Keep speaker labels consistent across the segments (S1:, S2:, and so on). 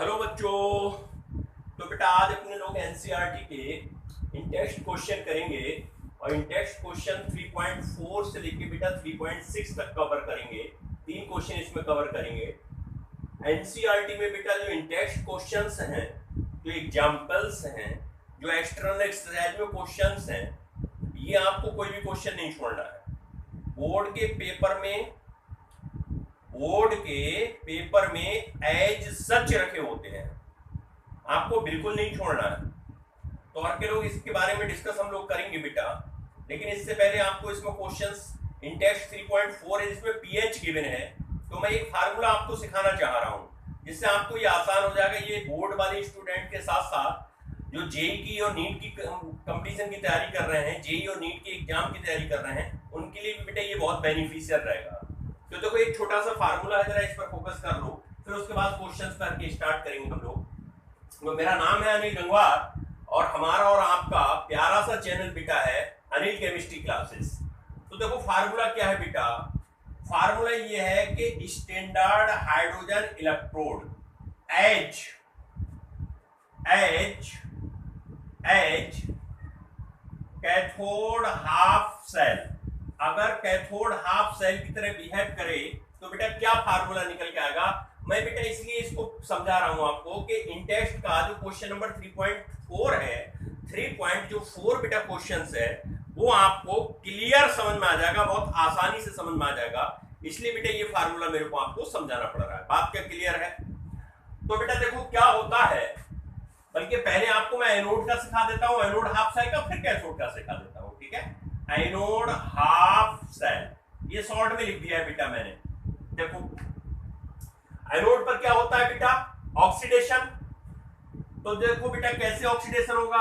S1: Hello बच्चों। तो बेटा आज अपने लोग एनसीईआरटी के इन टेक्स्ट क्वेश्चन करेंगे और इन टेक्स्ट क्वेश्चन 3.4 से लेके बेटा 3.6 तक कवर करेंगे। 3 क्वेश्चन इसमें कवर करेंगे। एनसीईआरटी में बेटा जो इन टेक्स्ट क्वेश्चंस हैं, जो एग्जांपल्स हैं, जो एक्सटर्नल एक्सरसाइज में क्वेश्चंस हैं, ये आपको कोई भी क्वेश्चन नहीं छोड़ना है। बोर्ड के पेपर में एज सच रखे होते हैं, आपको बिल्कुल नहीं छोड़ना है। तो और के लोग इसके बारे में डिस्कस हम लोग करेंगे बेटा, लेकिन इससे पहले आपको इसमें क्वेश्चंस इन टेक्स्ट 3.4 है जिसमें पीएच गिवन है। तो मैं एक फार्मूला आपको सिखाना चाह रहा हूँ जिससे आपको ये आसान हो जाएगा। ये बोर्ड वाले स्टूडेंट के साथ साथ जो जेई की और नीट की कंपटीशन की तैयारी कर रहे हैं, जेई और नीट की एग्जाम की तैयारी कर रहे हैं, उनके लिए भी बेटा ये बहुत बेनिफिशियल रहेगा। तो देखो एक छोटा सा फार्मूला है, जरा इस पर फोकस कर लो, फिर उसके बाद क्वेश्चंस करके स्टार्ट करेंगे हम लोग। तो मेरा नाम है अनिल गंगवार और हमारा और आपका प्यारा सा चैनल बेटा है अनिल केमिस्ट्री क्लासेस। तो देखो फार्मूला क्या है बेटा, फार्मूला ये है कि standard hydrogen electrode H cathode half cell, अगर कैथोड हाफ सेल की तरह बिहेव करे तो बेटा क्या फार्मूला निकल के आएगा। मैं बेटा इसलिए इसको समझा रहा हूं आपको कि इन टेक्स्ट का जो क्वेश्चन नंबर 3.4 है, 3.4 बेटा क्वेश्चंस है, वो आपको क्लियर समझ में आ जाएगा, बहुत आसानी से समझ में आ जाएगा। इसलिए बेटा ये फार्मूला मेरे को आपको समझाना पड़ रहा है। बात क्या क्लियर है? तो बेटा देखो क्या होता है, बल्कि पहले आपको मैं एनोड का सिखा देता हूं, एनोड हाफ सेल का, फिर कैथोड का सिखा देता हूं, ठीक है। एनोड हाफ सेल, ये शॉर्ट में लिख दिया है बेटा मैंने। देखो एनोड पर क्या होता है बेटा, ऑक्सीडेशन। तो देखो बेटा कैसे ऑक्सीडेशन होगा,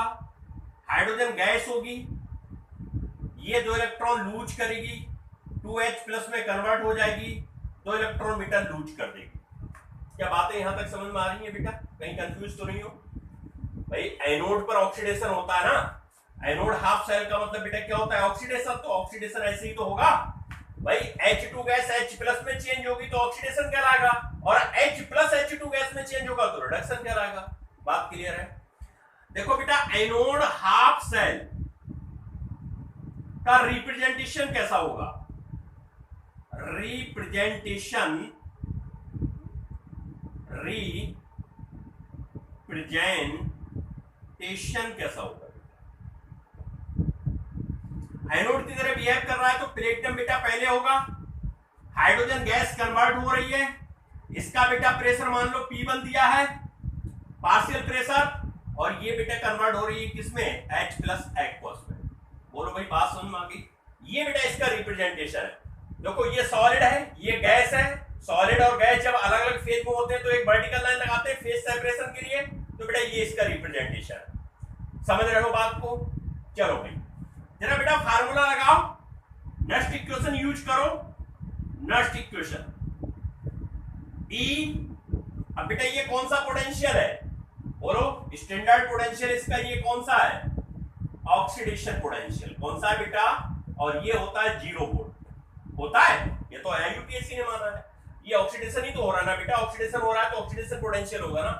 S1: हाइड्रोजन गैस होगी, ये 2 इलेक्ट्रॉन लूज करेगी, 2H+ में कन्वर्ट हो जाएगी, 2 इलेक्ट्रॉन बेटा लूज कर देगी। क्या बातें यहां तक समझ में आ रही है बेटा? कहीं कंफ्यूज तो नहीं हो भाई? एनोड पर ऑक्सीडेशन होता है ना, एनोड हाफ सेल का मतलब बेटा क्या होता है, ऑक्सीडेशन। तो ऑक्सीडेशन ऐसे ही तो होगा भाई, H2 गैस H+ में चेंज होगी तो ऑक्सीडेशन कहलाएगा, और H+ H2 गैस में चेंज होगा तो रिडक्शन कहलाएगा। बात क्लियर है? देखो बेटा एनोड हाफ सेल का रिप्रेजेंटेशन कैसा होगा, रिप्रेजेंटेशन कैसा होगा? एनोड की तरह बिहेव कर रहा है तो प्लेटिनम बेटा पहले होगा, हाइड्रोजन गैस कन्वर्ट हो रही है, इसका बेटा प्रेशर मान लो P1 दिया है, पार्शियल प्रेशर, और ये बेटा कन्वर्ट हो रही है किसमें, H+ एक्वस में। बोलो भाई बात समझ में आ गई? ये बेटा इसका रिप्रेजेंटेशन है। देखो ये सॉलिड है, ये गैस है। सॉलिड और गैस जब अलग अलग फेज में होते हैं तो एक वर्टिकल लाइन लगाते हैं फेज सेपरेशन के लिए, तो बेटा ये इसका रिप्रेजेंटेशन है। समझ रहे हो बात को? चलो भाई जरा बेटा फार्मूला लगाओ, नेक्स्ट इक्वेशन यूज करो। नेक्स्ट इक्वेशन E, अब बेटा ये कौन सा पोटेंशियल है, बोलो स्टैंडर्ड पोटेंशियल इसका ये कौन सा है, ऑक्सीडेशन पोटेंशियल। कौन सा है बेटा? और ये होता है 0 वोल्ट होता है, ये तो यूपीएससी ने माना है। ये ऑक्सीडेशन ही तो हो रहा है ना बेटा, ऑक्सीडेशन हो रहा है तो ऑक्सीडेशन पोटेंशियल होगा ना।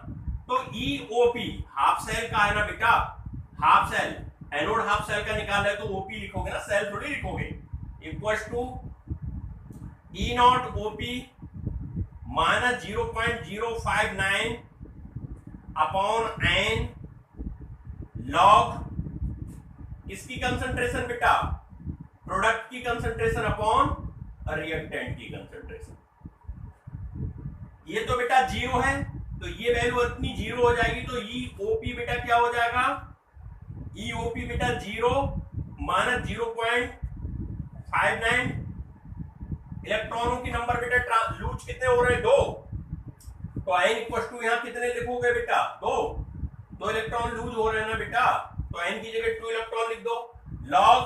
S1: तो EOP हाफ सेल का है ना बेटा, half cell, anode half cell का निकाल है तो OP लिखोगे ना, सेल थोड़ी लिखोगे। Equals to E0 OP minus 0.059 upon N log किसकी कंसंट्रेशन बेटा, प्रोडक्ट की कंसंट्रेशन अपॉन रिएक्टेंट की कंसंट्रेशन। ये तो बेटा 0 है तो ये वैल्यू इतनी 0 हो जाएगी, तो EOP बेटा क्या हो जाएगा, EOP बेटा 0 माइनस 0.59, इलेक्ट्रॉनों की नंबर बेटा लूज कितने हो रहे हैं, 2। तो N इक्वल टू यहां कितने लिखोगे बेटा, 2 इलेक्ट्रॉन लूज हो रहे हैं ना बेटा, तो N की जगह 2 इलेक्ट्रॉन लिख दो। लॉग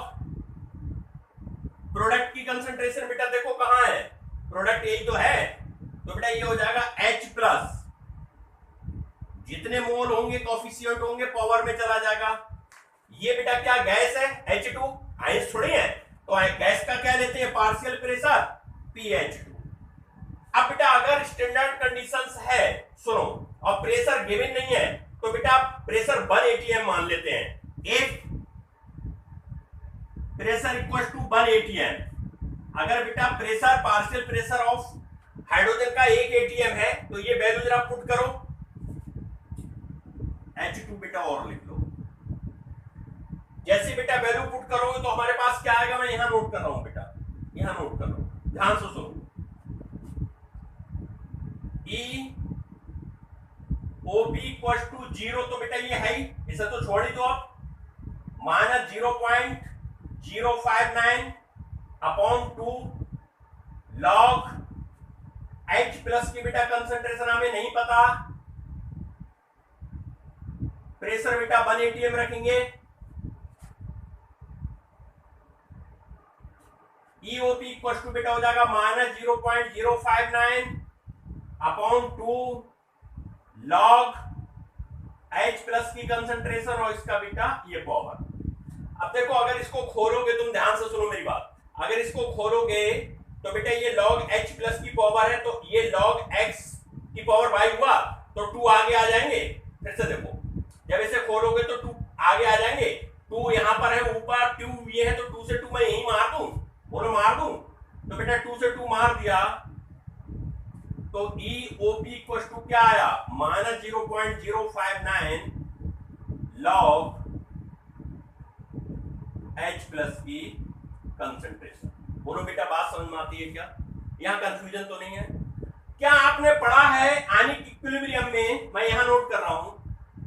S1: प्रोडक्ट की कंसंट्रेशन बेटा देखो कहां है, प्रोडक्ट यही तो है, तो बेटा ये हो जाएगा H+, जितने मोल होंगे कोफिशिएंट होंगे पावर में चला जाएगा। ये बेटा क्या गैस है, H2, आइंस थोड़ी है, तो गैस का क्या लेते हैं, पार्शियल प्रेशर pH2। अब बेटा अगर स्टैंडर्ड कंडीशंस है, सुनो, और प्रेशर गिवन नहीं है तो बेटा प्रेशर 1 atm मान लेते हैं। If pressure equal to 1 atm, अगर बेटा pressure partial pressure of hydrogen का 1 atm है तो ये वैल्यू जरा पुट करो, H2 बेटा और लिख लो। जैसे बेटा वैल्यू पुट करोगे तो हमारे पास क्या आएगा, मैं यहां नोट कर रहा हूं बेटा, यहां नोट कर रहा हूं, ध्यान से सुनो। E OP इक्वल टू 0 तो बेटा ये है ही, इसे तो छोड़ ही दो आप, minus 0.059 upon 2 log H plus की बेटा कंसंट्रेशन हमें नहीं पता, प्रेशर बेटा 1 atm रखेंगे, EOP इक्वल टू बेटा हो जाएगा minus 0.059 upon 2 log H plus की कंसंट्रेशन और इसका बेटा ये पावर। अब देखो अगर इसको खोलोगे, तुम ध्यान से सुनो मेरी बात, अगर इसको खोलोगे तो बेटा ये लॉग H प्लस की पावर है तो ये लॉग X की पावर y हुआ तो 2 आगे आ जाएंगे। फिर से देखो, जब इसे खोलोगे तो 2 आगे आ जाएंगे, 2 यहां पर है ऊपर, 2 ये है तो 2 से 2 मैं यही मार दूं, बोलो मार दूं, तो बेटा 2 से 2 मार दिया तो EOP इक्वल टू क्या आया, माइनस 0.059 लॉग H प्लस की कंसंट्रेशन। बोलो बेटा बात समझ में आती है क्या, यहां कंफ्यूजन तो नहीं है? क्या आपने पढ़ा है आयनिक इक्विलिब्रियम में, मैं यहां नोट कर रहा हूं,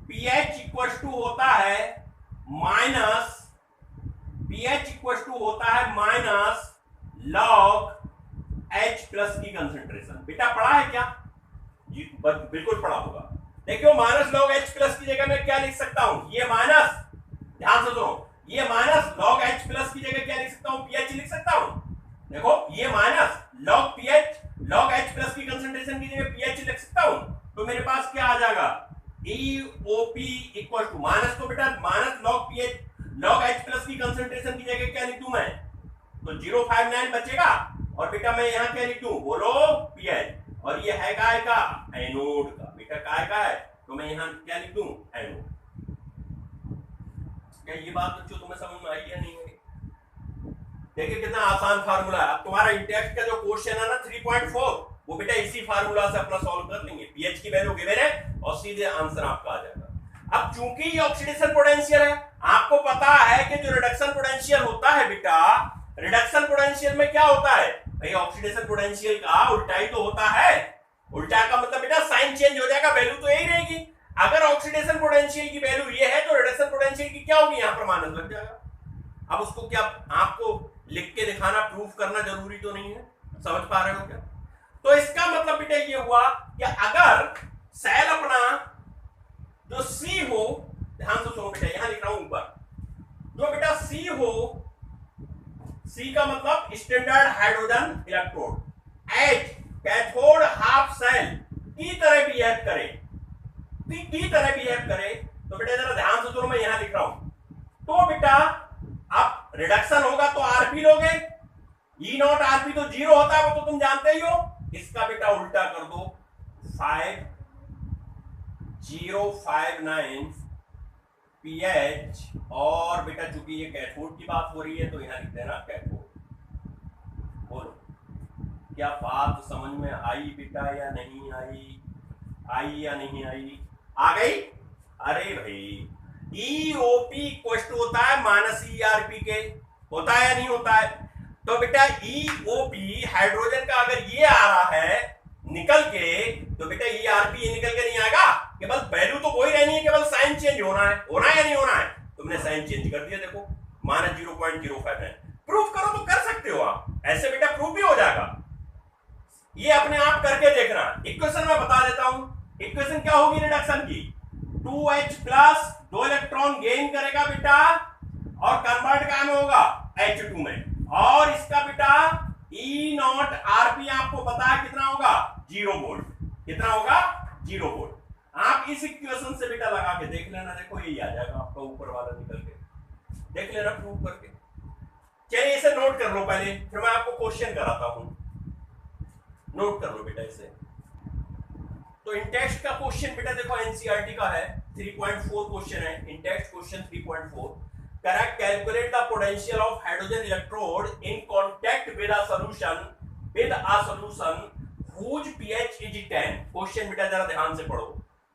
S1: pH इक्वल टू होता है माइनस, pH इक्वल टू होता है माइनस लॉग H प्लस की कंसंट्रेशन। बेटा पढ़ा है क्या? जी बिल्कुल पढ़ा होगा। देखियो माइनस लॉग H प्लस की जगह मैं क्या लिख सकता हूं, ये माइनस, ध्यान से सुनो, ये माइनस लॉग H प्लस की जगह क्या लिख सकता हूं, pH लिख सकता हूं। देखो ये minus log pH, log H plus की कंसंट्रेशन की जगह pH लिख सकता हूं, तो मेरे पास क्या आ जाएगा, EOP इक्वल टू माइनस, तो बेटा minus log pH, log H plus की कंसंट्रेशन की जगह क्या लिख दूं मैं, तो 059 बचेगा और बेटा मैं यहां क्या लिख दूं, बोलो pH, और ये है काय का, एनोड का, बेटा काय का है तो मैं यहां क्या लिख दूं, एनोड। क्या ये बात बच्चों तुम्हें समझ में आई या नहीं आई? देखिए कितना आसान फार्मूला है। अब तुम्हारा इंटेक्स का जो क्वेश्चन है ना 3.4, वो बेटा इसी फार्मूला से अपना सॉल्व कर लेंगे, pH की वैल्यू गिवन है और सीधे आंसर आपका आ जाएगा। अब चूंकि ये ऑक्सीडेशन पोटेंशियल है, आपको पता है कि जो रिडक्शन पोटेंशियल होता है बेटा, रिडक्शन पोटेंशियल में क्या होता है भाई, ऑक्सीडेशन पोटेंशियल का उल्टा ही तो होता है। उल्टा का मतलब बेटा साइन चेंज हो जाएगा, वैल्यू तो यही रहेगी। अगर ऑक्सीडेशन पोटेंशियल की वैल्यू ये है तो रिडक्शन पोटेंशियल की क्या होगी, यहां पर माइनस लग जाएगा। अब उसको क्या आपको लिख के दिखाना, प्रूफ करना जरूरी तो नहीं है, समझ पा रहे हो क्या? तो इसका मतलब बेटा ये हुआ कि अगर सेल अपना जो C हो, ध्यान से सुनो बेटा, यहां लिख रहा हूं ऊपर, जो बेटा C हो, C का मतलब standard hydrogen electrode, H cathode half cell की तरह बिहेव करे, की तरह बिहेव करे, तो बेटा जरा ध्यान से सुनो, मैं यहां लिख रहा हूं, तो बेटा अब रिडक्शन होगा तो आरपी लोगे, E नॉट आरपी तो 0 होता है, वो तो तुम जानते ही हो। इसका बेटा उल्टा कर दो, 5059 pH, और बेटा चूंकि ये कैथोड की बात हो रही है तो यहां लिख देना कैथोड। बोलो क्या बात समझ में आई बेटा या नहीं आई, आई या नहीं आई, आ गई? अरे भाई EOP इक्वल टू होता है माइनस ERP के, होता है या नहीं होता है? तो बेटा EOP हाइड्रोजन का अगर ये आ रहा है निकल के, तो बेटा ERP ये निकल के नहीं आएगा, केवल वैल्यू तो कोई रहनी है, केवल साइन चेंज होना है, होना है या नहीं होना है? तुमने साइन चेंज कर दिया, देखो माइनस 0.059। प्रूफ करो तो कर सकते हो आप, ऐसे बेटा प्रूफ भी हो जाएगा, ये अपने आप करके देखना। इक्वेशन में बता देता हूं, इक्वेशन क्या होगी रिडक्शन की, 2H प्लस 2 इलेक्ट्रॉन गेन करेगा बेटा और कन्वर्ट कहां में होगा, H2 में, और इसका बेटा E नॉट आरपी आपको पता है कितना होगा, 0 वोल्ट, कितना होगा, 0 वोल्ट। आप इस इक्वेशन से बेटा लगा के देख लेना, देखो यही आ जाएगा आपका ऊपर वाला निकल के, देख लेना प्रूव करके। चलिए इसे नोट कर लो पहले, फिर मैं आपको क्वेश्चन कराता हूं, नोट कर लो बेटा इसे। तो इंटेक्स्ट का क्वेश्चन बेटा देखो एनसीईआरटी का है, 3.4 क्वेश्चन है, in-text question 3.4। Correct, calculate the potential of hydrogen electrode in contact with a solution whose pH is 10। Question बेटा जरा ध्यान से पढ़ो।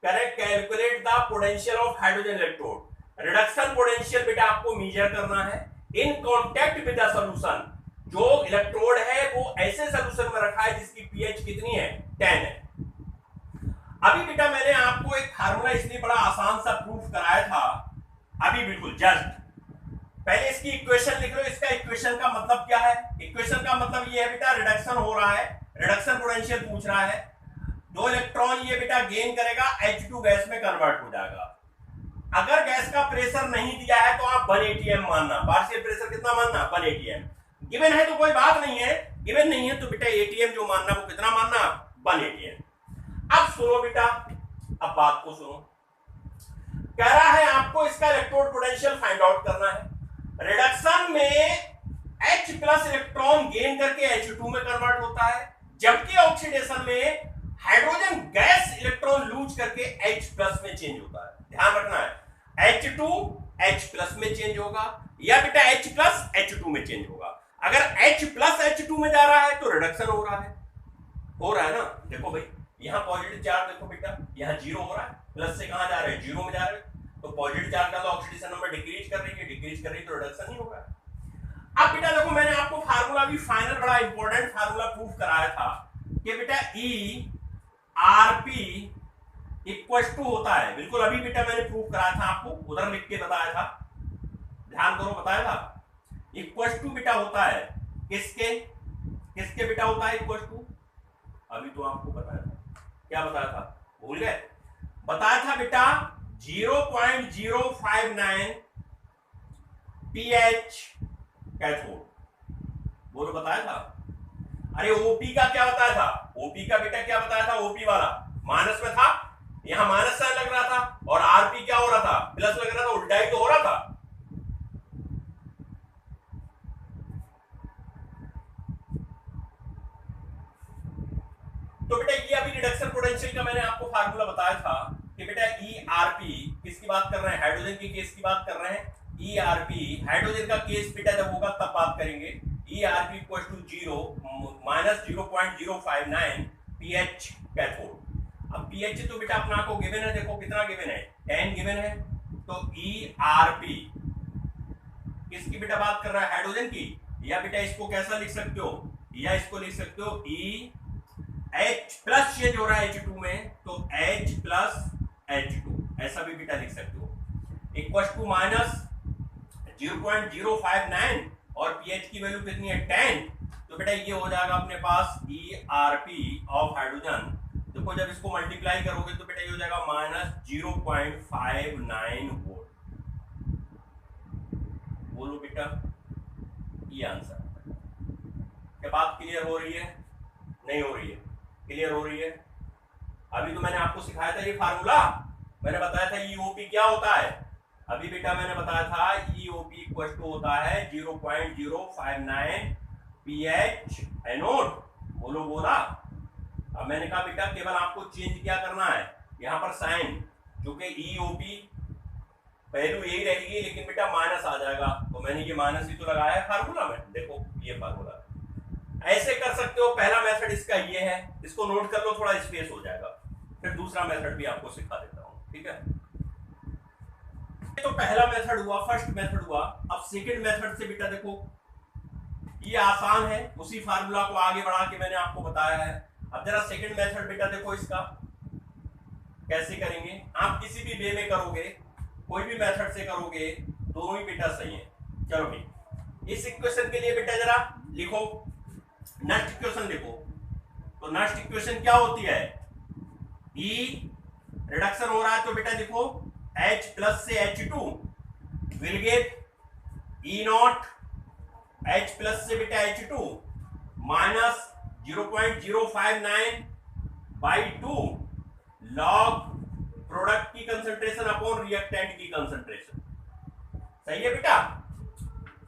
S1: Correct, calculate the potential of hydrogen electrode, reduction potential बेटा आपको मेजर करना है in contact with a solution, जो इलेक्ट्रोड है वो ऐसे सॉल्यूशन में रखा है जिसकी पीएच कितनी है, 10 है। अभी बेटा मैंने आपको एक फार्मूला इसलिए बड़ा आसान सा प्रूफ कराया था अभी, बिल्कुल जस्ट। पहले इसकी इक्वेशन लिख लो। इसका इक्वेशन का मतलब क्या है? इक्वेशन का मतलब ये है बेटा रिडक्शन हो रहा है, रिडक्शन पोटेंशियल पूछ रहा है, 2 इलेक्ट्रॉन ये बेटा गेन करेगा, H2 गैस में कन्वर्ट हो जाएगा। अगर गैस का प्रेशर नहीं दिया है तो आप 1 atm मानना, पार्शियल प्रेशर कितना मानना, 1 atm। गिवन है तो कोई बात नहीं है, गिवन नहीं है तो बेटा एटीएम जो मानना वो कितना मानना, 1 atm। अब सुनो बेटा, अब बात को सुनो। कह रहा है आपको इसका इलेक्ट्रोड पोटेंशियल फाइंड आउट करना है। रिडक्शन में H प्लस इलेक्ट्रॉन गेन करके H2 में कन्वर्ट होता है, जबकि ऑक्सीडेशन में हाइड्रोजन गैस इलेक्ट्रॉन लूज करके H प्लस में चेंज होता है। ध्यान रखना है, H2 H प्लस में चेंज होगा या बेटा H प्लस H2 में चेंज होगा। अगर H प्लस H2 में जा रहा है तो रिडक्शन हो रहा है ना। देखो भाई यहां पॉजिटिव चार्ज देखो बेटा, यहां 0 हो रहा है, प्लस से कहां जा रहे हैं, 0 में जा रहे हैं, तो पॉजिटिव चार्ज का तो ऑक्सीडेशन नंबर डिक्रीज कर रही है तो रिडक्शन ही होगा। अब बेटा देखो मैंने आपको फार्मूला भी फाइनल बड़ा इंपॉर्टेंट फार्मूला प्रूफ कराया था कि बेटा ERP इक्वल टू होता है, बिल्कुल अभी बेटा मैंने प्रूफ कराया था आपको, उधर लिख के बताया था, ध्यान करो, बताया था। इक्वल टू बेटा होता है किसके बेटा होता है इक्वल टू, अभी तो आपको बताया था, क्या बताया था, भूल गए? बताया था बेटा 0.059 pH कैथोड, बोलो बताया था। अरे ओपी का क्या बताया था, ओपी का बेटा क्या बताया था, ओपी वाला माइनस में था, यहां माइनस साइन लग रहा था, और आरपी क्या हो रहा था, प्लस लग रहा था, उल्टा ही तो हो रहा था। तो बेटा ये अभी रिडक्शन पोटेंशियल का मैंने आपको फार्मूला बताया था कि बेटा ERP किसकी बात कर रहे हैं, हाइड्रोजन के केस की बात कर रहे हैं। ERP हाइड्रोजन का केस बेटा जब होगा तब बात करेंगे। ERP equal to 0-0.059 pH cathode. अब pH तो बेटा अपना को गिवन है, देखो कितना गिवन है, 10 गिवन है, तो ERP किसकी बेटा बात कर रहा है, हाइड्रोजन की, या बेटा इसको कैसा लिख सकते हो, या इसको लिख सकते हो H प्लस चेंज हो रहा है H2 में, तो H प्लस H2 ऐसा भी बेटा लिख सकते हो, इक्वल टू माइनस 0.059 और pH की वैल्यू कितनी है, 10, तो बेटा ये हो जाएगा अपने पास ERP ऑफ हाइड्रोजन। देखो जब इसको मल्टीप्लाई करोगे तो बेटा ये हो जाएगा माइनस 0.59 वोल्ट। बोलो बेटा ये आंसर। क्या बात क्लियर हो रही है, नहीं हो रही है, क्लियर हो रही है? अभी तो मैंने आपको सिखाया था ये फार्मूला, मैंने बताया था EOP क्या होता है, अभी बेटा मैंने बताया था EOP इक्वल टू होता है 0.059 pH एनोड। बोलो बोला। अब मैंने कहा बेटा केवल आपको चेंज क्या करना है, यहाँ पर साइन, क्योंकि EOP वैल्यू यही रहेगी लेकिन बेटा माइनस आ जाएगा, तो मैंने ये माइनस ही तो लगाया है फार्मूला में। देखो ये फार्मूला ऐसे कर सकते हो। पहला मेथड इसका ये है, इसको नोट कर लो, थोड़ा स्पेस हो जाएगा, फिर दूसरा मेथड भी आपको सिखा देता हूं, ठीक है? तो पहला मेथड हुआ, फर्स्ट मेथड हुआ। अब सेकंड मेथड से बेटा देखो ये आसान है, उसी फार्मूला को आगे बढ़ा के मैंने आपको बताया है। अब जरा सेकंड मेथड बेटा देखो इसका कैसे करेंगे। आप किसी भी वे में करोगे, कोई भी मेथड से करोगे, दोनों ही बेटा सही है। चलो भाई इस इक्वेशन के लिए बेटा जरा लिखो, नेक्स्ट इक्वेशन लिखो। तो नेक्स्ट इक्वेशन क्या होती है, E रिडक्शन हो रहा है तो बेटा लिखो H प्लस से H2 will get E not, H plus से बेटा H2 minus 0.059 by 2 log product की कंसंट्रेशन अपॉन रिएक्टेंट की कंसंट्रेशन। सही है बेटा?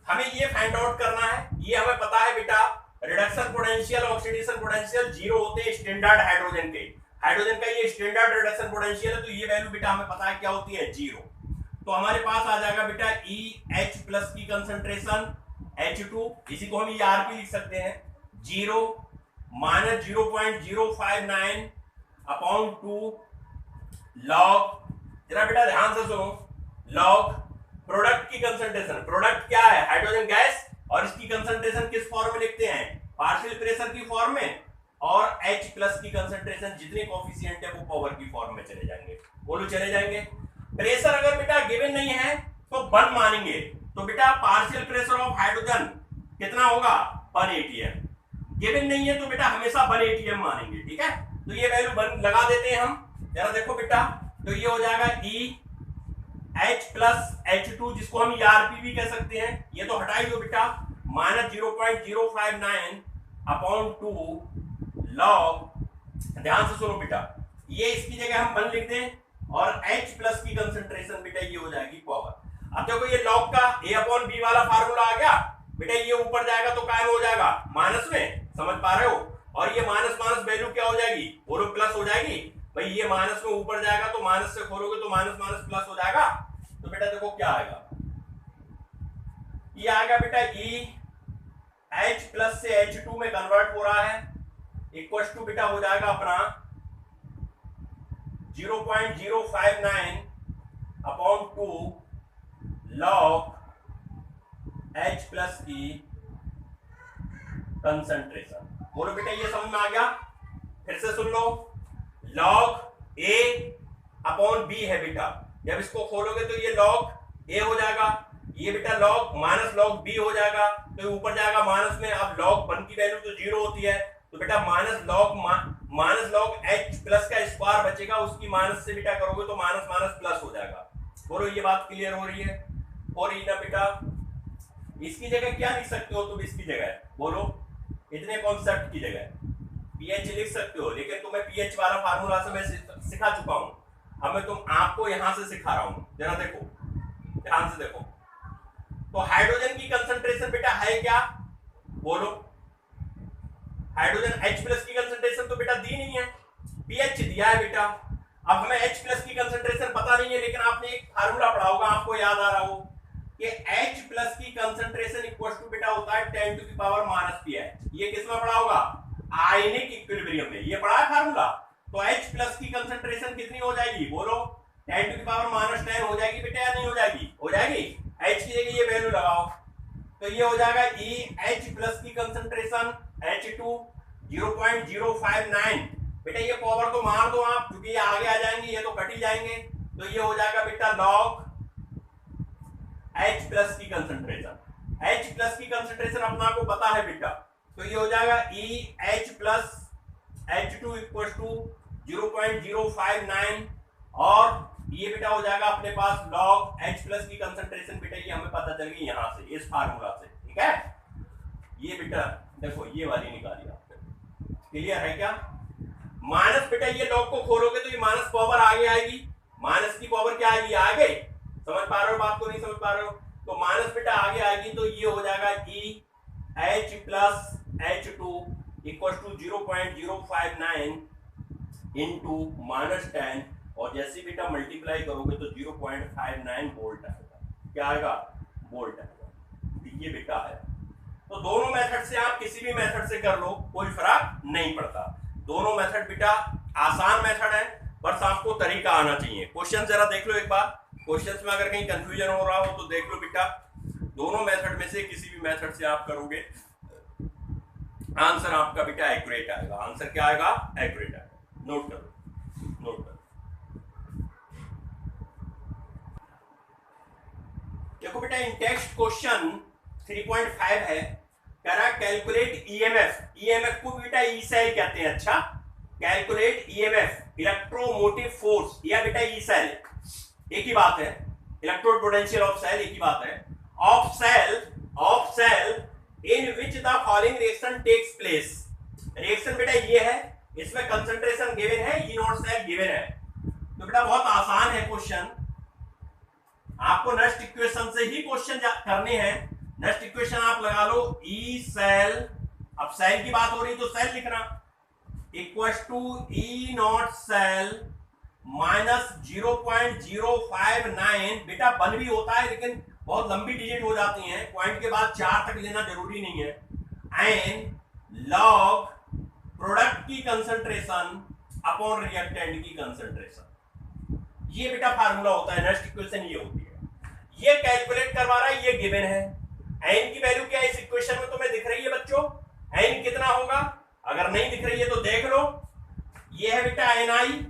S1: हमें ये फाइंड आउट करना है, ये हमें पता है बेटा रिडक्शन पोटेंशियल ऑक्सीडेशन पोटेंशियल 0 होते हैं स्टैंडर्ड हाइड्रोजन के। हाइड्रोजन का ये स्टैंडर्ड रिडक्शन पोटेंशियल है, तो ये वैल्यू बेटा हमें पता है क्या होती है, 0। तो हमारे पास आ जाएगा बेटा EH प्लस की कंसंट्रेशन H2, इसी को हम ER भी लिख सकते हैं, 0 माइनस 0.059 अपॉन 2 लॉग, जरा बेटा ध्यान से सुनो, लॉग प्रोडक्ट की कंसंट्रेशन, प्रोडक्ट क्या है, हाइड्रोजन गैस, और इसकी कंसंट्रेशन किस फॉर्म में लिखते हैं, पार्शियल प्रेशर की फॉर्म में, और H प्लस की कंसंट्रेशन जितने कोफिशिएंट है वो पावर की फॉर्म में चले जाएंगे, बोलो चले जाएंगे। प्रेशर अगर बेटा गिवन नहीं है तो 1 मानेंगे, तो बेटा पार्शियल प्रेशर ऑफ हाइड्रोजन कितना होगा, 1 atm, गिवन नहीं है तो बेटा हमेशा 1 atm मानेंगे, ठीक है। तो ये वैल्यू 1 लगा देते हैं हम, जरा देखो बेटा, तो ये हो जाएगा EH प्लस H2, जिसको हम ERP भी कह सकते हैं, ये तो हटा ही दो बेटा, माइनस 0.059 अपॉन 2 लॉग, ध्यान से सुनो बेटा, ये इसकी जगह हम 1 लिख दें, और H प्लस की कंसंट्रेशन बेटा ये हो जाएगी पावर। अब देखो ये लॉग का A अपॉन B वाला फार्मूला आ गया बेटा, ये ऊपर जाएगा तो कायम हो जाएगा माइनस में, समझ पा रहे हो, और ये माइनस माइनस वैल्यू क्या हो जाएगी, बोलो प्लस हो जाएगी भाई, ये माइनस में ऊपर जाएगा तो माइनस से खोलोगे तो माइनस माइनस प्लस हो जाएगा, तो बेटा देखो क्या आएगा, ये आएगा बेटा EH प्लस से H2 में कन्वर्ट हो रहा है, इक्वल टू बेटा हो जाएगा अपना 0.059 अपॉन 2 लॉग H प्लस की कंसंट्रेशन, बोलो बेटा ये समझ में आ गया, फिर से सुन लो, लॉग A अपॉन B है बेटा, जब इसको खोलोगे तो ये लॉग A हो जाएगा, ये बेटा लॉग माइनस लॉग B हो जाएगा, तो ऊपर जाएगा माइनस में, अब लॉग 1 की वैल्यू तो 0 होती है, तो बेटा माइनस लॉग H प्लस का स्क्वायर बचेगा, उसकी माइनस से बेटा करोगे तो माइनस माइनस प्लस हो जाएगा, बोलो ये बात क्लियर हो रही है, और ये ना बेटा इसकी जगह क्या लिख सकते हो तुम, इसकी जगह बोलो, इतने कॉन्सेप्ट की जगह pH लिख सकते हो, लेकिन तुम्हें pH वाला फार्मूला से मैं सिखा चुका हूं, अब मैं आपको यहां से सिखा रहा हूं, जरा देखो ध्यान से देखो, तो हाइड्रोजन की कंसंट्रेशन बेटा है क्या, बोलो, हाइड्रोजन H प्लस की कंसंट्रेशन तो बेटा दी नहीं है, pH दिया है बेटा, अब हमें H प्लस की कंसंट्रेशन पता नहीं है, लेकिन आपने एक फार्मूला पढ़ा होगा, आपको याद आ रहा हो कि H प्लस की कंसंट्रेशन इक्वल टू बेटा होता है 10 to the power minus pH, ये किसमें पढ़ा होगा, आयनिक इक्विलिब्रियम में, ये पढ़ा है फार्मूला, तो H प्लस की कंसंट्रेशन कितनी हो जाएगी, बोलो 10 टू द पावर माइनस 10 हो जाएगी बेटा या नहीं हो जाएगी, हो जाएगी, H की जगह ये वैल्यू लगाओ, तो ये हो जाएगा EH प्लस की कंसंट्रेशन H2 0.059, बेटा ये पावर को मार दो आप, क्योंकि ये आगे आ जाएंगे, ये तो कट ही जाएंगे, तो ये हो जाएगा बेटा लॉग H प्लस की कंसंट्रेशन, H प्लस की कंसंट्रेशन अपना को पता है बेटा, तो ये हो जाएगा EH plus H2 equal to 0.059, और ये बेटा हो जाएगा अपने पास लॉग H प्लस की कंसंट्रेशन, बेटा ये हमें पता चल गई यहां से, इस फार्मूला से, ठीक है, ये बेटा देखो ये वाली निकाली आपने, क्लियर है क्या, माइनस बेटा ये लॉग को खोलोगे तो ये माइनस पावर आगे आएगी, माइनस की पावर क्या आएगी, आगे, समझ पा रहे हो बात को, नहीं समझ पा रहे हो, तो माइनस बेटा आगे आएगी, तो ये हो जाएगा EH plus H2 equal to 0.059 into minus 10, और जैसे बेटा मल्टीप्लाई करोगे तो 0.59 वोल्ट आएगा, क्या आएगा, वोल्ट आएगा, ये बेटा है, तो दोनों मेथड से आप किसी भी मेथड से कर लो, कोई फर्क नहीं पड़ता, दोनों मेथड बेटा आसान मेथड है, बस आपको तरीका आना चाहिए। क्वेश्चन जरा देख लो एक बार, क्वेश्चंस में अगर कहीं कंफ्यूजन हो रहा हो तो देख लो बेटा, दोनों मेथड में से किसी भी मेथड से आप करोगे आंसर आपका बेटा एक्यूरेट आएगा, आंसर क्या आएगा, एक्यूरेट आएगा, नोट करो, नोट करो, देखो बेटा इन टेक्स्ट क्वेश्चन 3.5 है, कह रहा कैलकुलेट ईएमएफ, ईएमएफ को बेटा ई सेल कहते हैं, अच्छा कैलकुलेट ईएमएफ इलेक्ट्रोमोटिव फोर्स, या बेटा ई सेल एक ही बात है, इलेक्ट्रोड पोटेंशियल ऑफ सेल एक ही बात है, of cell in which the following reaction takes place, reaction बेटा ये है, इसमें कंसंट्रेशन गिवन है, ई नॉट सेल गिवन है, तो बेटा बहुत आसान है क्वेश्चन, आपको नेक्स्ट इक्वेशन से ही क्वेश्चन करने हैं, नेक्स्ट इक्वेशन आप लगा लो ई सेल, अब सेल की बात हो रही तो सेल लिखना, equal to E not cell minus 0.059। बेटा बन भी होता है लेकिन बहुत लंबी डिजिट हो जाती हैं, पॉइंट के बाद 4 तक लेना जरूरी नहीं है। एंड लॉग प्रोडक्ट की कंसंट्रेशन अपॉन रिएक्टेंट की कंसंट्रेशन, ये बेटा फार्मूला होता है। नेक्स्ट इक्वेशन ये होती है, ये कैलकुलेट करवा रहा है, ये गिवन है। एन की वैल्यू क्या है इस इक्वेशन में तुम्हें दिख रही है बच्चों? एन कितना होगा? अगर नहीं दिख रही है तो देख लो, ये है बेटा एन आई,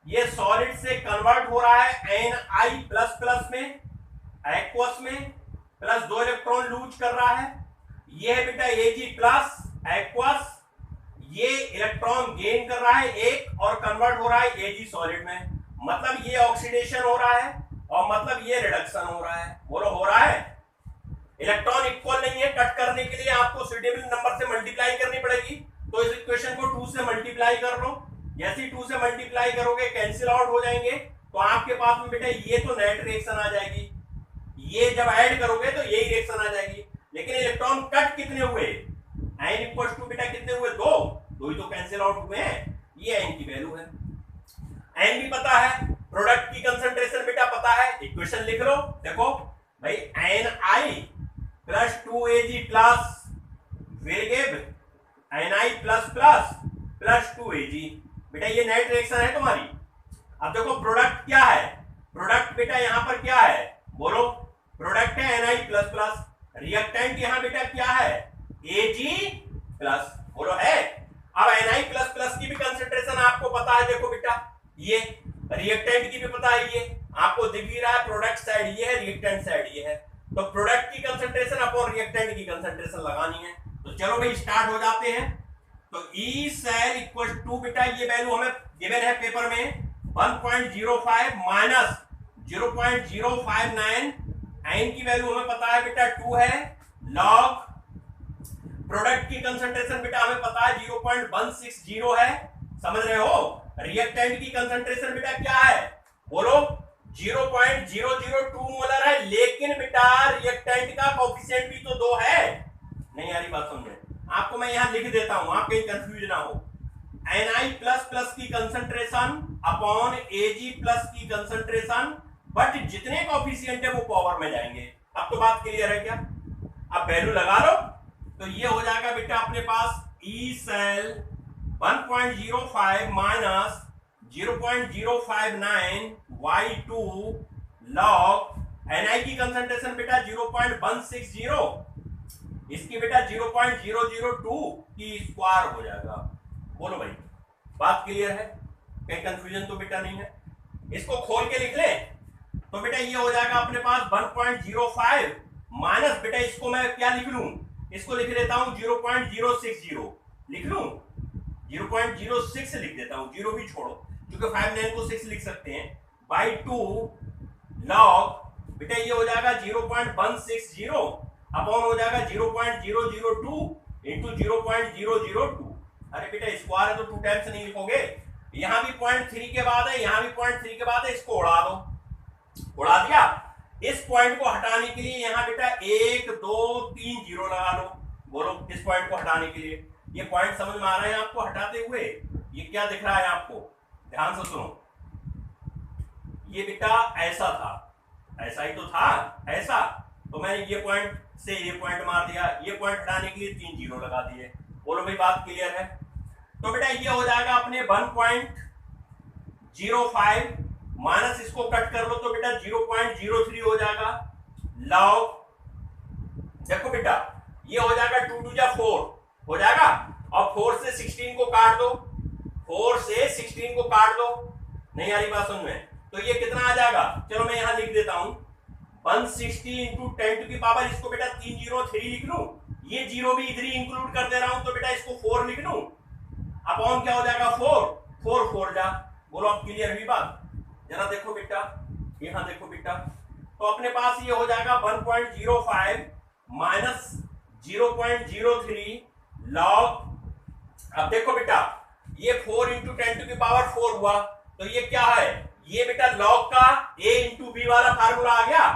S1: ये सॉलिड से कन्वर्ट हो रहा है एन आई प्लस प्लस में, एक्वस में, प्लस 2 इलेक्ट्रॉन लूज कर रहा है। ये है बेटा एजी प्लस एक्वस, ये इलेक्ट्रॉन गेन कर रहा है एक और कन्वर्ट हो रहा है एजी सॉलिड में, मतलब ये ऑक्सीडेशन हो रहा है और मतलब ये रिडक्शन हो रहा है। बोलो हो रहा है? इलेक्ट्रॉन इक्वल नहीं है, कट करने के लिए आपको सुटेबल नंबर से मल्टीप्लाई करनी पड़ेगी, तो इस इक्वेशन को 2 से मल्टीप्लाई कर लो। जैसे ही 2 से मल्टीप्लाई करोगे कैंसिल आउट हो जाएंगे, तो आपके पास में बेटा ये तो नेट रिएक्शन आ जाएगी, ये जब ऐड करोगे तो यही रिएक्शन आ जाएगी। लेकिन इलेक्ट्रॉन कट कितने हुए? एन इक्वल टू बेटा कितने हुए? 2 ही तो कैंसिल आउट हुए हैं, ये एन की वैल्यू है। एन भी पता है, प्रोडक्ट की कंसंट्रेशन बेटा पता है, इक्वेशन लिख लो। देखो भाई N I plus 2Ag plus will give Ni plus plus plus 2Ag। बेटा ये नेट रिएक्शन है तुम्हारी। अब देखो प्रोडक्ट क्या है? प्रोडक्ट बेटा यहां पर क्या है? बोलो, प्रोडक्ट है Ni प्लस प्लस, रिएक्टेंट यहां बेटा क्या है? Ag plus. बोलो है? अब Ni प्लस प्लस की भी कंसंट्रेशन आपको पता है, देखो बेटा ये रिएक्टेंट की भी पता है, ये आपको दिख ही रहा है, प्रोडक्ट साइड ये है, रिएक्टेंट साइड ये है, तो प्रोडक्ट की कंसंट्रेशन अपॉन रिएक्टेंट की कंसंट्रेशन लगानी है। तो चलो भाई स्टार्ट हो जाते हैं। तो ई सेल इक्वल टू बेटा ये वैल्यू हमें गिवन है पेपर में 1.05 माइनस 0.059, एन की वैल्यू हमें पता है बेटा 2 है, लॉग प्रोडक्ट की कंसंट्रेशन बेटा हमें पता है 0.160 है, समझ रहे हो? रिएक्टेंट की कंसंट्रेशन बेटा क्या है? बोलो 0.002 मोलर है, लेकिन बेटा रिएक्टेंट का कोएफिशिएंट भी तो 2 है। नहीं यार बात समझे, आपको मैं यहां लिख देता हूं, आप कहीं कंफ्यूज ना हो। Ni प्लस प्लस की कंसंट्रेशन अपॉन Ag प्लस की कंसंट्रेशन, बट जितने कोएफिशिएंट है वो पावर में जाएंगे। अब तो बात क्लियर है क्या? अब वैल्यू लगा लो, तो ये हो जाएगा बेटा अपने पास E cell 1.05 minus 0.059 y2 log Ni की कंसंट्रेशन बेटा 0.160, इसकी बेटा 0.002 की स्क्वायर हो जाएगा। बोलो भाई बात क्लियर है? कहीं कंफ्यूजन तो बेटा नहीं है? इसको खोल के लिख ले तो बेटा ये हो जाएगा अपने पास 1.05 माइनस बेटा इसको मैं क्या लिख लूं? इसको लिख देता हूं 0.060, लिख लूं 0.06 लिख देता हूं, 0 भी छोड़ो क्योंकि 5 9 को 6 लिख सकते हैं, बाई 2 लॉग बेटा ये हो जाएगा 0.160 अपॉन हो जाएगा 0.002 इंटू 0.002। अरे बेटा स्क्वायर है तो 2 टाइम्स नहीं लिखोगे, यहां भी 0.3 के बाद है, यहां भी 0.3 के बाद है, इसको उड़ा दो, उड़ा दिया। इस पॉइंट को हटाने के लिए यहां बेटा 1 2 3 0 लगा लो। बोलो इस पॉइंट को हटाने के लिए, ये पॉइंट समझ में आ रहा है आपको हटाते हुए? ये क्या दिख रहा है आपको? ध्यान से सुनो, ये बेटा ऐसा था, ऐसा ही तो था, ऐसा, तो मैंने ये पॉइंट से ये पॉइंट मार दिया, ये पॉइंट हटाने के लिए 3 0 लगा दिए। बोलो भाई बात क्लियर है? तो बेटा ये हो जाएगा अपने 1.05 माइनस इसको कट कर लो तो बेटा 0.03 हो जाएगा, लॉग देखो बेटा ये हो जाएगा 2 2 जा 4 हो जाएगा, और 4 से 16 को काट दो, 4 से 16 को काट दो, नहीं आ रही बात समझ में? तो ये कितना आ जाएगा? चलो मैं यहां लिख देता हूं 160 इंटू 10 टू की पावर, इसको बेटा 303 लिख लूं, ये 0 भी इधर ही इंक्लूड कर दे रहा हूं तो बेटा इसको 4 लिख लूं, अपॉन क्या हो जाएगा 4 4 4 जा। बोलो अब क्लियर हुई बात? जरा देखो बेटा, यहां देखो बेटा, तो अपने पास ये हो जाएगा 1.05 माइनस 0.03 लॉग, अब देखो बेटा ये 4 इंटू 10 टू की पावर 4 हुआ, तो ये क्या है? ये बेटा लॉग का a इंटू बी वाला फार्मूला आ गया,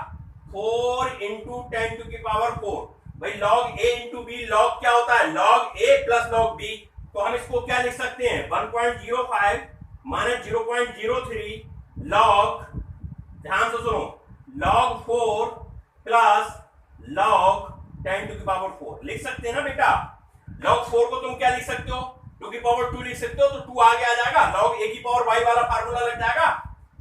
S1: 4 इंटू 10 टू की पावर 4। भाई log a into B, log क्या होता है? Log a plus log b, तो तो हम इसको क्या लिख सकते हैं 1.05 माइनस 0.03 लॉग, ध्यान से सुनो, log 4 प्लस log 10 टू की पावर 4 लिख सकते हैं ना बेटा। log 4 को तुम क्या लिख सकते हो, टू की पावर 2 लिख सकते हो, तो 2 आगे आ जाएगा, log a की पावर y वाला फार्मूला लग जाएगा।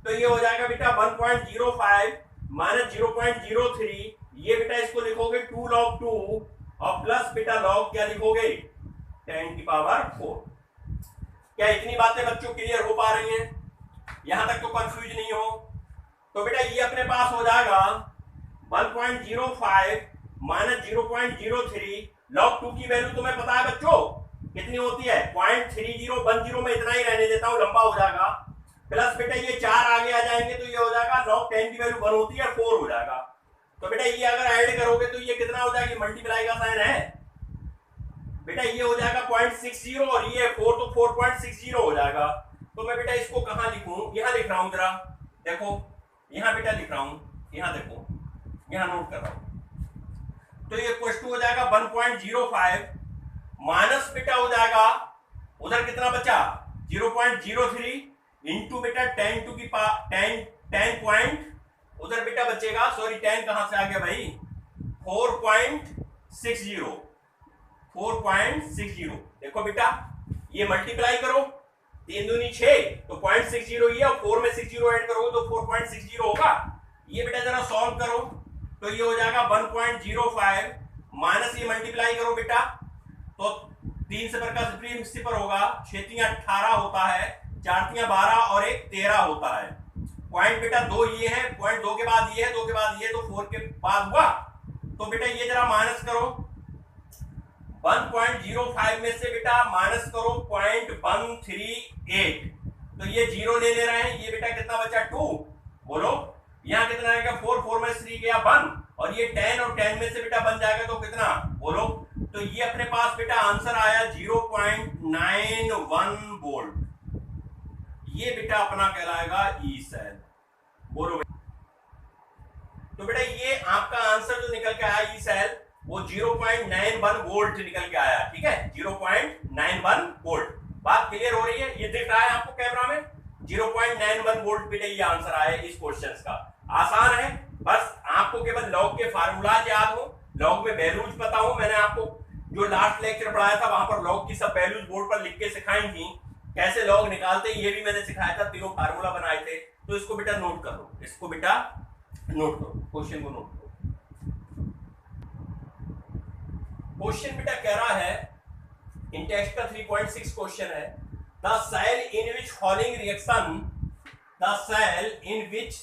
S1: तो ये हो जाएगा बेटा 1.05 माइनस 0.03, ये बेटा इसको लिखोगे 2 log 2 और प्लस बेटा log क्या लिखोगे 10 की पावर 4। क्या इतनी बातें बच्चों क्लियर हो पा रही हैं? यहां तक तो कंफ्यूज नहीं हो। तो बेटा ये अपने पास हो जाएगा 1.05 माइनस 0.03 log 2 की वैल्यू तुम्हें पता है बच्चों कितनी होती है 0.3010 में इतना ही रहने देता हूं, लंबा हो जाएगा, प्लस बेटा ये 4 आगे आ जाएंगे तो ये हो जाएगा log 10 की वैल्यू 1 होती है 4 हो जाएगा। तो बेटा ये अगर ऐड करोगे तो ये कितना हो जाएगा, मल्टीप्लाई का साइन है बेटा, ये हो जाएगा 0.60 और ये 4 तो 4.60 हो जाएगा। तो मैं बेटा इसको कहां लिखूं, यहां लिख रहा हूं, जरा देखो यहां बेटा लिख रहा हूं, यहां देखो, यहां नोट कर रहा हूं। तो ये क्वेश्चन हो जाएगा 1.05 माइनस बेटा हो जाएगा उधर कितना बचा 0.03 इंटू बेटा 10 टू की 10 पॉइंट उधर बेटा बचेगा, सॉरी 10 कहां से आ गया भाई 4.60। देखो बेटा ये मल्टीप्लाई करो, 3 दूनी 6 तो 0.60 ही है और 4 में 60 ऐड करोगे तो 4.60 होगा। ये बेटा जरा सॉल्व करो तो ये हो जाएगा 1.05 माइनस ये मल्टीप्लाई करो बेटा तो 3 से का सिफर होगा, 6 18 होता है, 4 12 और 1 13 होता है। पॉइंट बेटा 2 ये है, पॉइंट 2 के बाद ये है, 2 के बाद ये, तो 4 के बाद हुआ। तो बेटा ये जरा माइनस करो 1.05 में से बेटा माइनस करो 0.138 तो ये 0 ले रहे हैं, ये बेटा कितना बचा 2, बोलो यहां कितना रहेगा 4 में 3 गया 1 और ये 10 और 10 में से बेटा बन जाएगा तो कितना बोलो। तो ये अपने पास बेटा आंसर आया 0.91 वोल्ट, ये बेटा अपना कहलाएगा ई सेल, बोलो बेटा। तो बेटा ये आपका आंसर जो निकल के आया ई सेल वो 0.91 वोल्ट निकल के आया, ठीक है 0.91 वोल्ट। बात क्लियर हो रही है, ये दिख रहा है आपको कैमरा में 0.91 वोल्ट बेटा ये आंसर आया इस क्वेश्चन का। आसान है, बस आपको केवल लॉग के फार्मूलाज याद हो, लॉग में वैल्यूज पता हो। मैंने आपको जो लास्ट लेक्चर पढ़ाया था वहां पर लॉग की सब वैल्यूज बोर्ड पर लिख के सिखाई थी, कैसे लॉग निकालते हैं ये भी मैंने सिखाया था, तीनों फार्मूला बनाए थे। तो इसको बेटा नोट कर लो, इसको बेटा नोट करो, क्वेश्चन को नोट करो। क्वेश्चन बेटा कह रहा है इन टेस्ट का 3.6 क्वेश्चन है, the cell in which following reaction, the cell in which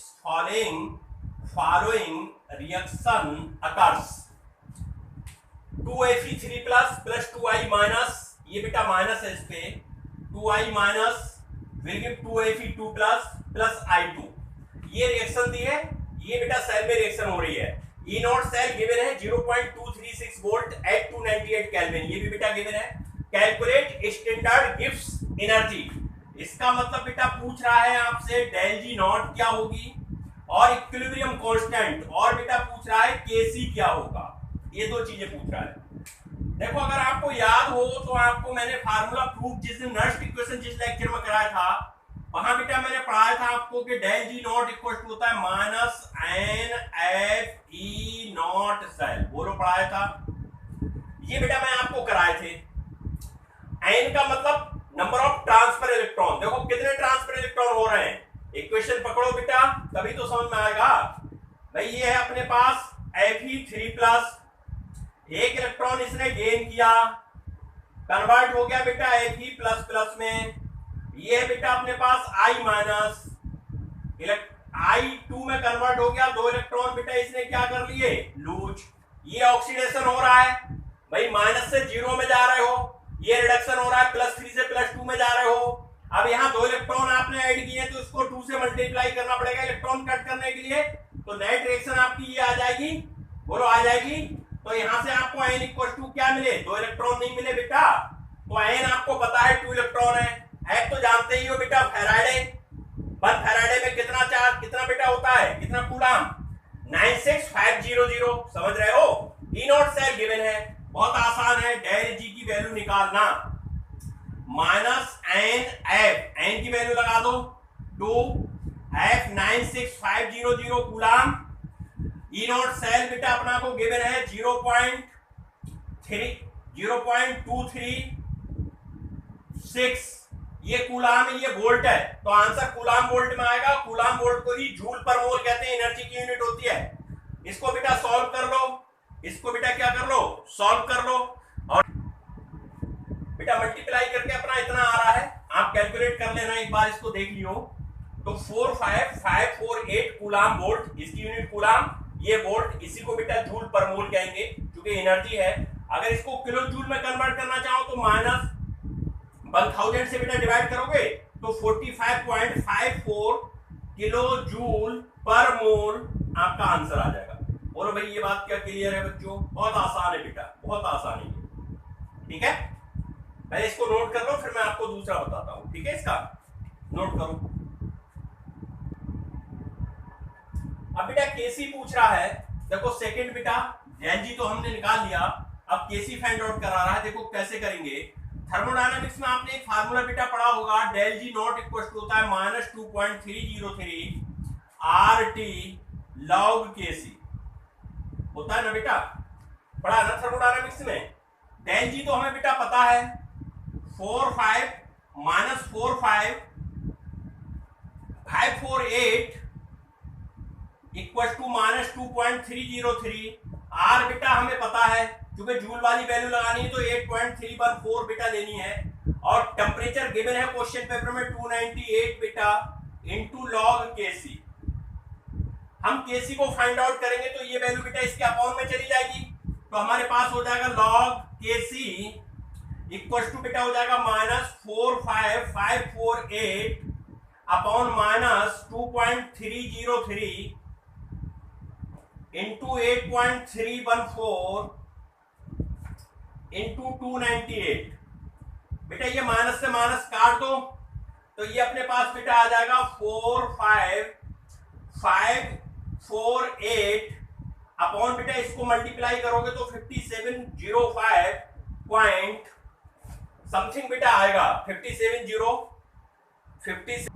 S1: following reaction occurs 2Fe3 plus 2I minus, ये बेटा माइनस है इस पे 2I minus will give 2Fe2 plus I2। ये रिएक्शन दी है, ये बेटा सेल में रिएक्शन हो रही है। ई नॉट सेल गिवन है 0.236 वोल्ट एट 298 केल्विन, ये भी बेटा गिवन है। कैलकुलेट स्टैंडर्ड गिब्स एनर्जी, इसका मतलब बेटा पूछ रहा है आपसे डेल जी नॉट क्या होगी और इक्विलिब्रियम कांस्टेंट, और बेटा पूछ रहा है केसी क्या होगा, ये दो चीजें पूछ रहा है। देखो अगर आपको याद हो तो आपको मैंने फार्मूला प्रूफ जिस दिन नर्स्ट इक्वेशन जिस लेक्चर में कराया था वहां बेटा मैंने पढ़ाया था आपको कि del G not equal to होता है minus N F E not cell, बोलो पढ़ाया था, ये बेटा मैं आपको कराए थे। एन का मतलब नंबर ऑफ ट्रांसफर इलेक्ट्रॉन, देखो कितने ट्रांसफर इलेक्ट्रॉन हो रहे हैं, इक्वेशन पकड़ो बेटा तभी तो समझ में आएगा। भाई ये है अपने पास Fe3 प्लस, एक इलेक्ट्रॉन इसने गेन किया, कन्वर्ट हो गया बेटा Fe प्लस प्लस में, ये है बेटा अपने पास I माइनस, I2 में कन्वर्ट हो गया, 2 इलेक्ट्रॉन बेटा इसने क्या कर लिए लूज, ये ऑक्सीडेशन हो रहा है, भाई माइनस से 0 में जा रहे हो, ये रिडक्शन हो रहा है +3 से +2 में जा रहे हो। अब यहाँ 2 इलेक्ट्रॉन आपने ऐड किए तो इसको 2 से मल्टीप्लाई करना पड़ेगा इलेक्ट्रॉन कट करने के लिए, तो नेट रिएक्शन आपकी ये आ जाएगी, बोलो आ जाएगी। तो यहाँ से आपको n इक्वल टू क्या मिले, 2 इलेक्ट्रॉन नहीं मिले बेटा, तो n आपको पता है 2 इलेक्ट्रॉन है, F तो जानते ही हो बेटा फैराडे, 1 फैराडे में कितना चार्ज कितना बेटा होता है, कितना कूलम 96500, समझ रहे हो। ई नॉट सेल गिवन है, बहुत आसान है डेल जी की वैल्यू निकालना। माइनस एन की वैल्यू लगा दो 2F96500 coulomb. E not cell बेटा अपना को गिवन है 0.236, ये कूलाम है, ये वोल्ट है, तो आंसर कूलाम वोल्ट में आएगा। कूलाम वोल्ट को ही जूल पर मोल कहते हैं, एनर्जी की यूनिट होती है। इसको बेटा सॉल्व कर लो, इसको बेटा क्या कर लो, सॉल्व कर लो, और बेटा मल्टीप्लाई करके अपना इतना आ रहा है, आप कैलकुलेट कर लेना एक बार, इसको देख लियो। तो 45548 कूलाम वोल्ट, इसकी यूनिट कूलाम, ये वोल्ट, इसी को बेटा जूल पर मोल कहेंगे क्योंकि एनर्जी है। अगर इसको किलो जूल में कन्वर्ट करना चाहो तो माइनस 1000 से बेटा डिवाइड करोगे तो 45.54 किलो जूल पर मोल आपका आंसर आ जाएगा। बोलो भाई ये बात क्या क्लियर है बच्चों? बहुत आसान है बेटा, बहुत आसान है, ठीक है। पहले इसको नोट कर लो, फिर मैं आपको दूसरा बताता हूं, ठीक है। इसका नोट करो। अब बेटा केसी पूछ रहा है, देखो सेकंड बेटा डेल जी तो हमने निकाल लिया, अब केसी फाइंड आउट करा रहा है। देखो कैसे करेंगे, थर्मोडायनामिक्स में आपने एक फार्मूला बेटा पढ़ा होगा, del G not equal to होता है -2.303 RT log केसी, होता है ना बेटा, पढ़ा ना थर्मोडायनामिक्स में। डेल जी तो हमें बेटा पता है 45 548 इक्वल टू -2.303। आर बेटा हमें पता है, क्योंकि जूल वाली वैल्यू लगानी है तो 8.314 बेटा लेनी है, और टेम्परेचर गिवन है क्वेश्चन पेपर में 298 बेटा इनटू लॉग केसी। हम केसी को फाइंड आउट करेंगे तो ये वैल्यू बेटा इसके अपॉन में चली जाएगी, तो हमारे पास हो जाएगा लॉग केसी इक्वल टू बेटा हो जाएगा -45548 अपॉन -2.303 इंटू 8.314 इंटू 298। बेटा ये माइनस से माइनस काट दो तो ये अपने पास बेटा आ जाएगा 45548 अपॉन बेटा इसको मल्टीप्लाई करोगे तो 5705 पॉइंट समथिंग बेटा आएगा, 57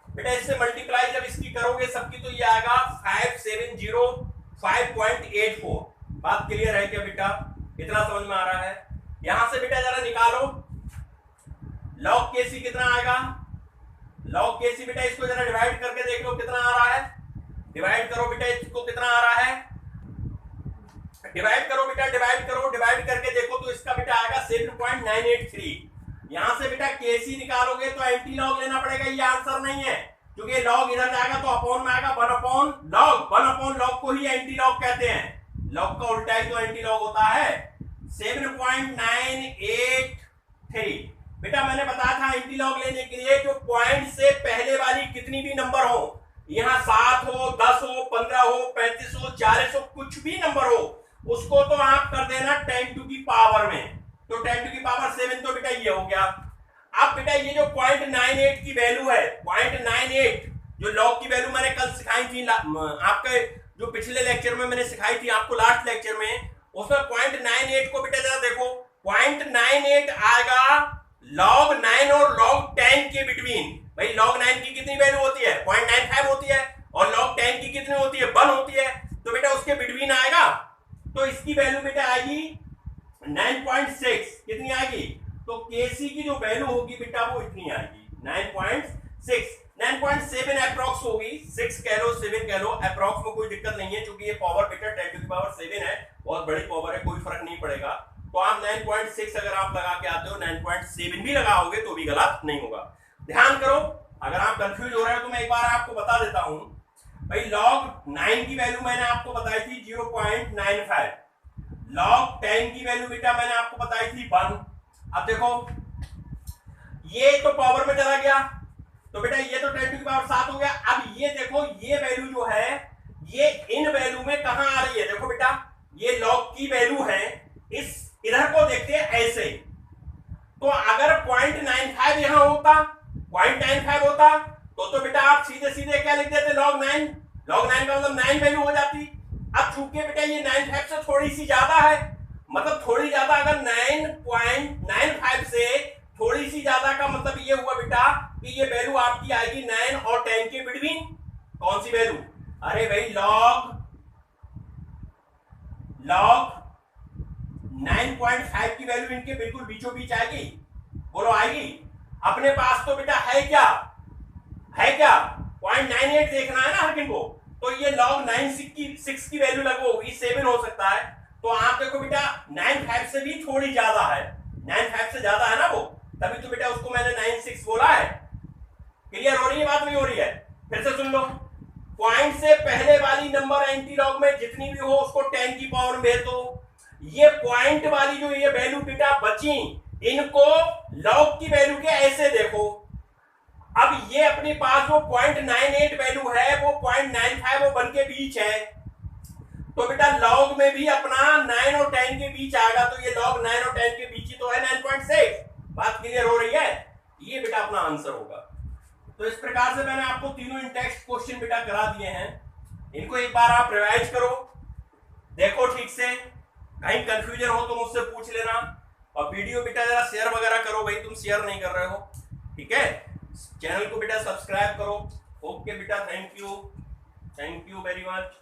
S1: बेटा इससे मल्टीप्लाई जब इसकी करोगे सबकी तो ये आएगा 5705.84। बात क्लियर है क्या बेटा? इतना समझ में आ रहा है? यहां से बेटा जरा निकालो लॉग केसी कितना आएगा। लॉग केसी बेटा इसको जरा डिवाइड करके देख लो कितना आ रहा है। डिवाइड करो बेटा, इसको कितना आ रहा है, डिवाइड करो बेटा, डिवाइड करो, डिवाइड करके देखो तो इसका बेटा आएगा 7.983। यहां से बेटा केसी निकालोगे तो एंटी लॉग लेना पड़ेगा, ये आंसर नहीं है क्योंकि लॉग इधर जाएगा तो अपॉन में आएगा 1 अपॉन लॉग को ही एंटी लॉग कहते हैं। लॉग का उल्टा ही तो एंटी लॉग होता है। 7.983 बेटा मैंने बताया था एंटी लॉग लेने के लिए जो पॉइंट से पहले वाली कितनी भी नंबर हो, यहां 7 हो, 10 हो, 15 हो, 35 हो, 40 हो, कुछ भी नंबर हो, उसको तो आप कर देना 10 टू की पावर में, तो 10 टू की पावर 7 तो बेटा ये हो गया। अब बेटा ये जो 0.98 की वैल्यू है, 0.98 जो लॉग की वैल्यू मैंने कल सिखाई थी आपके जो पिछले लेक्चर में मैंने सिखाई थी आपको लास्ट लेक्चर में, उसमें 0.98 को बेटा जरा देखो, 0.98 आएगा log 9 और log 10 के बिटवीन। भाई log 9 की कितनी वैल्यू होती है, 0.95 होती है, और log 10 की कितनी होती है, 1 होती है, तो बेटा उसके बिटवीन आएगा। तो इसकी वैल्यू बेटा आएगी 9.6। कितनी आएगी? तो केसी की जो वैल्यू होगी बेटा वो इतनी आएगी 9.6। 9.7 अप्रॉक्स होगी, 6 कह लो 7 कह लो, अप्रॉक्स में कोई दिक्कत नहीं है क्योंकि ये पावर बेटा 10 टू द पावर 7 है, बहुत बड़ी पावर है, कोई फर्क नहीं पड़ेगा। तो आप 9.6 अगर आप लगा के आते हो, 9.7 भी लगाओगे तो भी गलत नहीं होगा। ध्यान करो, अगर आप कंफ्यूज हो रहे हो तो मैं एक बार आपको बता देता हूं। भाई log 9 की वैल्यू मैंने आपको बताई थी 0.95, log 10 की वैल्यू बेटा मैंने आपको बताई थी 1। अब देखो ये तो पावर में चला गया तो बेटा ये तो 10 टू की पावर 7 हो गया। अब ये देखो ये वैल्यू जो है ये इन वैल्यू में कहां आ रही है, देखो बेटा ये log की वैल्यू है, इस इधर को देखते हैं ऐसे, तो अगर 0.95 यहां होता, 0.95 होता तो बेटा आप सीधे सीधे क्या लिख देते, log 9 का मतलब 9 वैल्यू हो जाती। अब चूंकि बेटा ये 95 से थोड़ी सी ज्यादा है, मतलब थोड़ी ज्यादा, अगर 9.95 से थोड़ी सी ज्यादा का मतलब ये हुआ बेटा कि ये वैल्यू आपकी आएगी 9 और 10 के बिटवीन। कौन सी वैल्यू? अरे भाई लॉग 9.5 की वैल्यू इनके बिल्कुल बीचों बीच आएगी। बोलो आएगी? अपने पास तो बेटा है क्या, 0.98 देखना है ना हर किन को, तो ये log 96 की वैल्यू लगभग 7 हो सकता है। तो आप देखो बेटा 95 से भी थोड़ी ज्यादा है, 95 से ज्यादा है ना वो, तभी तो बेटा उसको मैंने 96 बोला है। क्लियर हो रही है बात? नहीं हो रही है? फिर से सुन लो, पॉइंट से पहले वाली नंबर एंटी लॉग में जितनी भी हो उसको 10 की पावर में भेज दो। ये पॉइंट वाली जो ये वैल्यू बेटा बची, इनको लॉग की वैल्यू के ऐसे देखो। अब ये अपने पास जो 0.98 वैल्यू है वो 0.95 वो 1 के बीच है, तो बेटा लॉग में भी अपना 9 और 10 के बीच आएगा, तो ये लॉग 9 और 10 के बीच ही तो है 9.6। बात क्लियर हो रही है? ये बेटा अपना आंसर होगा। तो इस प्रकार से मैंने आपको तीनों इंटेक्स्ट क्वेश्चन बेटा करा दिए हैं, इनको एक बार आप रिवाइज करो, देखो ठीक से, कहीं कंफ्यूजन हो तो मुझसे पूछ लेना। और वीडियो बेटा जरा शेयर वगैरह करो, भाई तुम शेयर नहीं कर रहे हो, ठीक है? चैनल को बेटा सब्सक्राइब करो। ओके बेटा, थैंक यू वेरी मच।